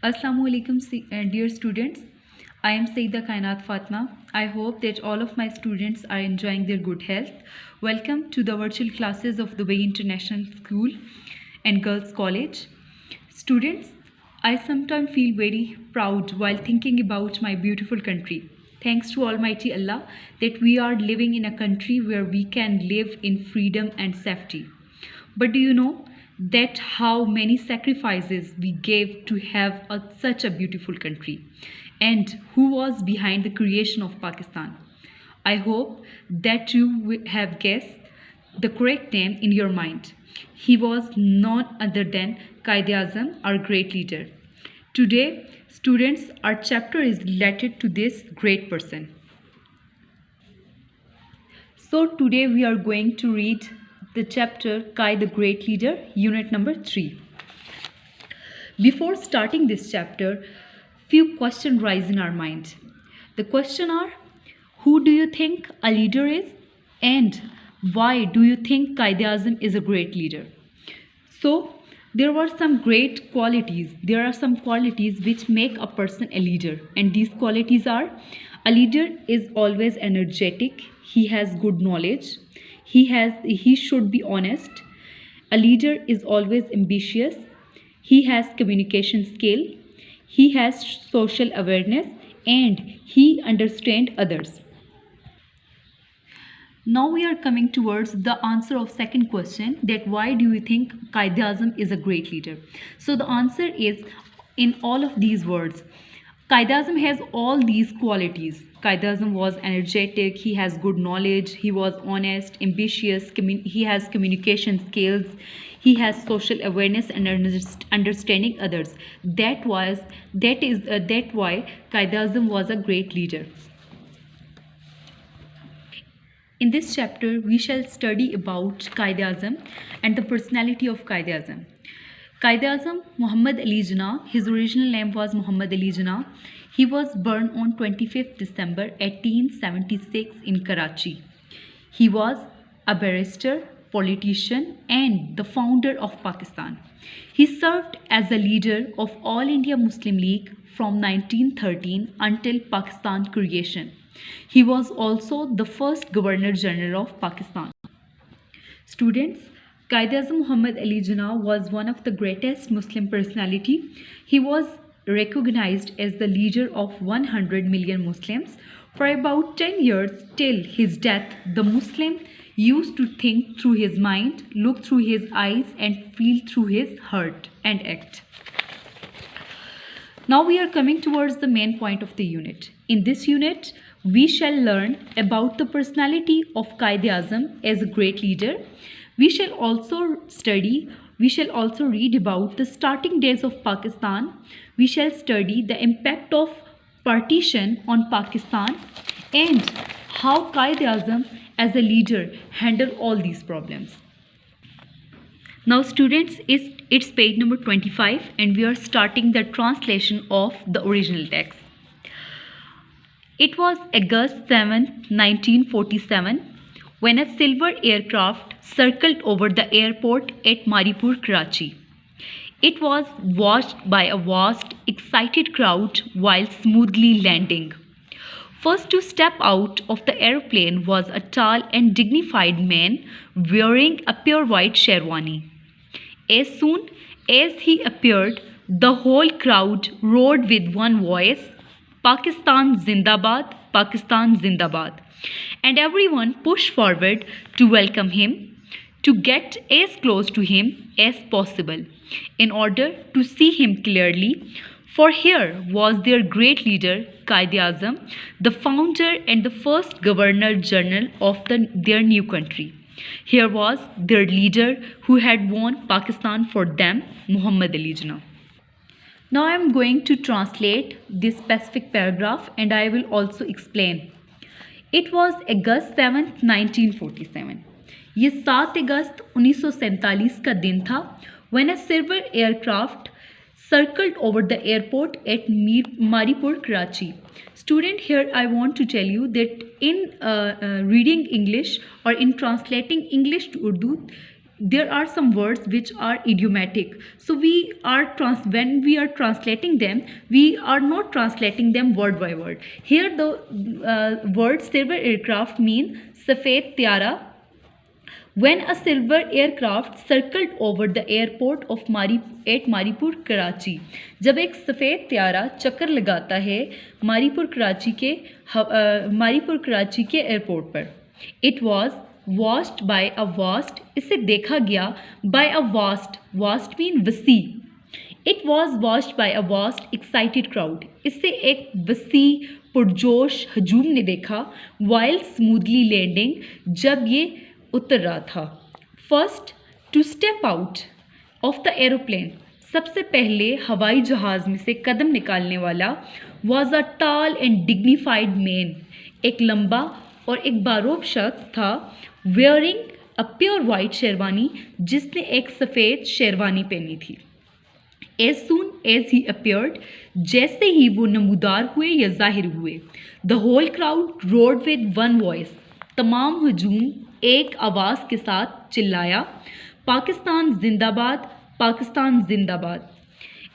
Assalamu alaikum, dear students. I am Saida Kainat Fatma. I hope that all of my students are enjoying their good health. Welcome to the virtual classes of Dubai International School and Girls College. Students, I sometimes feel very proud while thinking about my beautiful country. Thanks to Almighty Allah that we are living in a country where we can live in freedom and safety. But do you know that how many sacrifices we gave to have such a beautiful country? And who was behind the creation of Pakistan? I hope that you have guessed the correct name in your mind. He was none other than Quaid-e-Azam, our great leader. Today, students, our chapter is related to this great person. So today we are going to read the chapter Kai the Great Leader, unit number 3. Before starting this chapter, few questions rise in our mind. The question are, who do you think a leader is, and why do you think Quaid-e-Azam is a great leader? So there are some qualities which make a person a leader, and these qualities are: a leader is always energetic, he has good knowledge, he should be honest, a leader is always ambitious, he has communication skill, he has social awareness, and he understands others. Now we are coming towards the answer of second question, that why do you think Quaid-e-Azam is a great leader? So the answer is in all of these words. Quaid-e-Azam has all these qualities. Quaid-e-Azam was energetic, he has good knowledge, he was honest, ambitious, he has communication skills, he has social awareness and understanding others. That why Quaid-e-Azam was a great leader. In this chapter, we shall study about Quaid-e-Azam and the personality of Quaid-e-Azam. Quaid-e-Azam Muhammad Ali Jinnah, his original name was Muhammad Ali Jinnah. He was born on 25th December 1876 in Karachi. He was a barrister, politician, and the founder of Pakistan. He served as a leader of All India Muslim League from 1913 until Pakistan creation. He was also the first Governor General of Pakistan. Students, Quaid-e-Azam Muhammad Ali Jinnah was one of the greatest Muslim personality. He was recognized as the leader of 100 million Muslims. For about 10 years till his death, the Muslim used to think through his mind, look through his eyes, and feel through his heart and act. Now we are coming towards the main point of the unit. In this unit, we shall learn about the personality of Quaid-e-Azam as a great leader. We shall also read about the starting days of Pakistan. We shall study the impact of partition on Pakistan and how Quaid-e-Azam as a leader handled all these problems. Now students, it's page number 25 and we are starting the translation of the original text. It was August 7, 1947, when a silver aircraft circled over the airport at Maripur, Karachi. It was watched by a vast, excited crowd while smoothly landing. First to step out of the airplane was a tall and dignified man wearing a pure white sherwani. As soon as he appeared, the whole crowd roared with one voice, "Pakistan Zindabad, Pakistan Zindabad," and everyone pushed forward to welcome him, to get as close to him as possible in order to see him clearly. For here was their great leader, Quaid-e-Azam, the founder and the first Governor General of their new country. Here was their leader who had won Pakistan for them, Muhammad Ali Jinnah. Now I am going to translate this specific paragraph and I will also explain. It was August 7th, 1947. ये 7 अगस्त 1947 का दिन था when a silver aircraft circled over the airport at Maripur, Karachi. Student, here I want to tell you that in reading English or in translating English to Urdu, there are some words which are idiomatic, so when we are translating them, we are not translating them word by word. Here the word silver aircraft mean safed tyara. When a silver aircraft circled over the airport of Maripur Karachi, जब एक सफ़ेद त्यारा चक्कर लगाता है मारीपुर कराची के airport पर, it was watched by a vast, इसे देखा गया by a vast mean वसी, it was watched by a vast excited crowd, इससे एक वसी पुरजोश हजूम ने देखा while smoothly landing, जब ये उतर रहा था. First to step out of the aeroplane, सबसे पहले हवाई जहाज़ में से कदम निकालने वाला was a tall and dignified man, एक लंबा और एक बारोब शख्स था, wearing a pure white sherwani, जिसने एक सफ़ेद शेरवानी पहनी थी. As soon as he appeared, जैसे ही वो नमूदार हुए या जाहिर हुए, the whole crowd roared with one voice, तमाम हजूम एक आवाज़ के साथ चिल्लाया, पाकिस्तान जिंदाबाद, पाकिस्तान जिंदाबाद.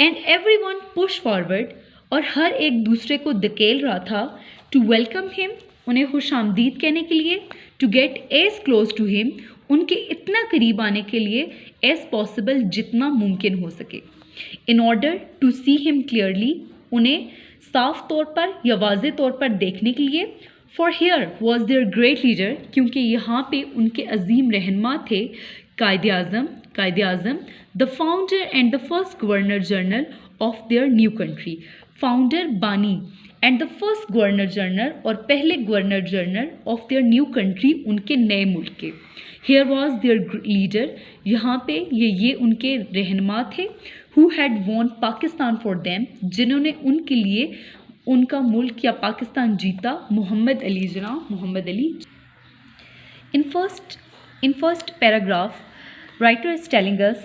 एंड एवरीवन पुश फॉरवर्ड, और हर एक दूसरे को धकेल रहा था, टू वेलकम हिम, उन्हें खुश आमदीद कहने के लिए, to get as close to him, उनके इतना करीब आने के लिए एज पॉसिबल, जितना मुमकिन हो सके. In order to see him clearly, उन्हें साफ तौर पर या वाज़े तौर पर देखने के लिए. For here was their great leader, क्योंकि यहाँ पे उनके अजीम रहनुमा थे Quaid Azam, the founder and the first governor general of their new country, founder बानी and the first governor general, और पहले governor general of their new country, उनके नए मुल्क के. हेयर वॉज देयर लीडर, यहाँ पे ये उनके रहनुमा थे, who had won Pakistan for them, जिन्होंने उनके लिए उनका मुल्क या पाकिस्तान जीता, मोहम्मद अली जनाब Mohammad Ali. In first paragraph, writer is telling us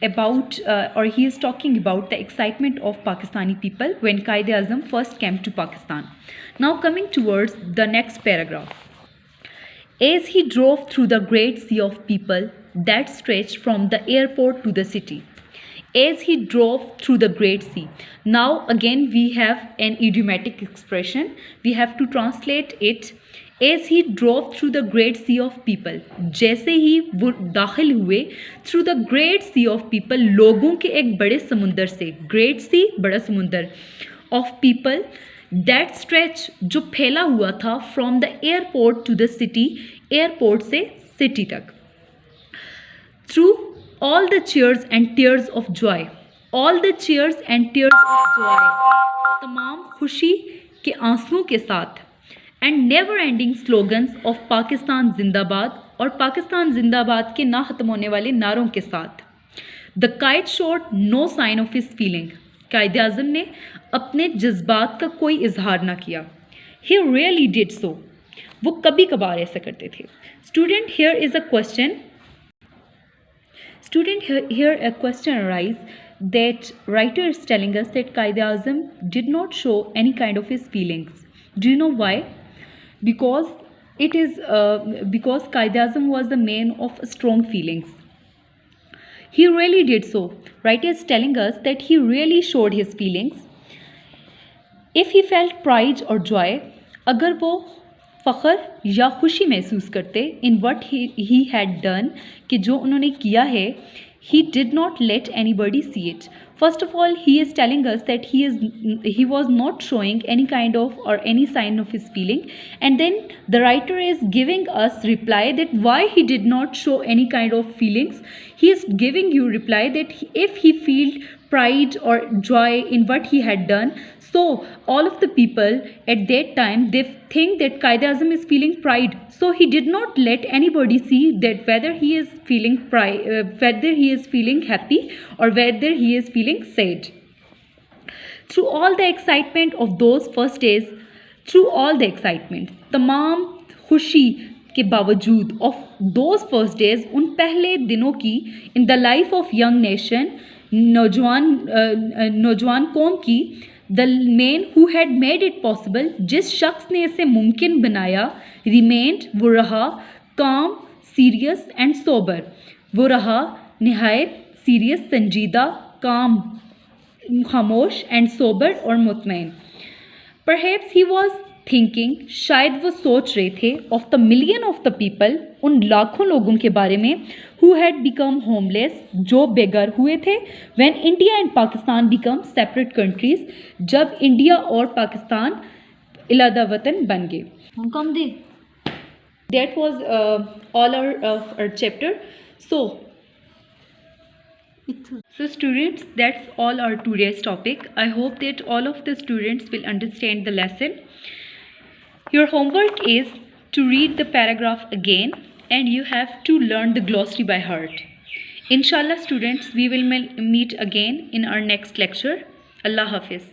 about or he is talking about the excitement of Pakistani people when Quaid-e-Azam first came to Pakistan. Now coming towards the next paragraph. As he drove through the great sea of people that stretched from the airport to the city. As he drove through the great sea. Now again we have an idiomatic expression. We have to translate it. As he drove through the great sea of people. जैसे ही वो दाखिल हुए through the great sea of people, लोगों के एक बड़े समुंदर से, great sea बड़ा समुंदर, of people that stretch जो फैला हुआ था from the airport to the city, airport से city तक. Through all the cheers and tears of joy, all the cheers and tears of joy, तमाम खुशी के आंसुओं के साथ, and never ending slogans of Pakistan जिंदाबाद, और पाकिस्तान जिंदाबाद के ना ख़त्म होने वाले नारों के साथ. The kite showed no sign of his feeling, कायद आज़म ने अपने जज्बात का कोई इजहार ना किया. He really did so, वो कभी कभार ऐसा करते थे. Student, here is a question. Here a question arises that writer is telling us that Quaid-e-Azam did not show any kind of his feelings. Do you know why? Because Quaid-e-Azam was the man of strong feelings. He really did so. Writer is telling us that he really showed his feelings. If he felt pride or joy, अगर वो फ़ख्र या खुशी महसूस करते in what he had done, कि जो उन्होंने किया है, he did not let anybody see it. First of all, he is telling us that he was not showing any kind of or any sign of his feeling, and then the writer is giving us reply that why he did not show any kind of feelings. He is giving you reply that if he felt pride or joy in what he had done, so all of the people at that time, they think that Quaid-e-Azam is feeling pride. So he did not let anybody see that whether he is feeling pride, whether he is feeling happy or whether he is feeling sad. Through all the excitement of those first days, through all the excitement, तमाम खुशी के बावजूद of those first days, उन पहले दिनों की, in the life of young nation, नौजवान कौम की, the man who had made it possible, जिस शख्स ने इसे मुमकिन बनाया, remained, वो रहा, calm, serious and sober, वो रहा निहायत सीरियस, संजीदा, काम, खामोश एंड सोबर और मुतमईन। Perhaps he was thinking, शायद वो सोच रहे थे, of the million of the people, उन लाखों लोगों के बारे में, who had become homeless, जो बेघर हुए थे, when India and Pakistan become separate countries, जब इंडिया और पाकिस्तान इलादा वतन बन गए। कम दे। That was all our chapter. So students, that's all our today's topic. I hope that all of the students will understand the lesson. Your homework is to read the paragraph again and you have to learn the glossary by heart. Inshallah students, we will meet again in our next lecture. Allah Hafiz.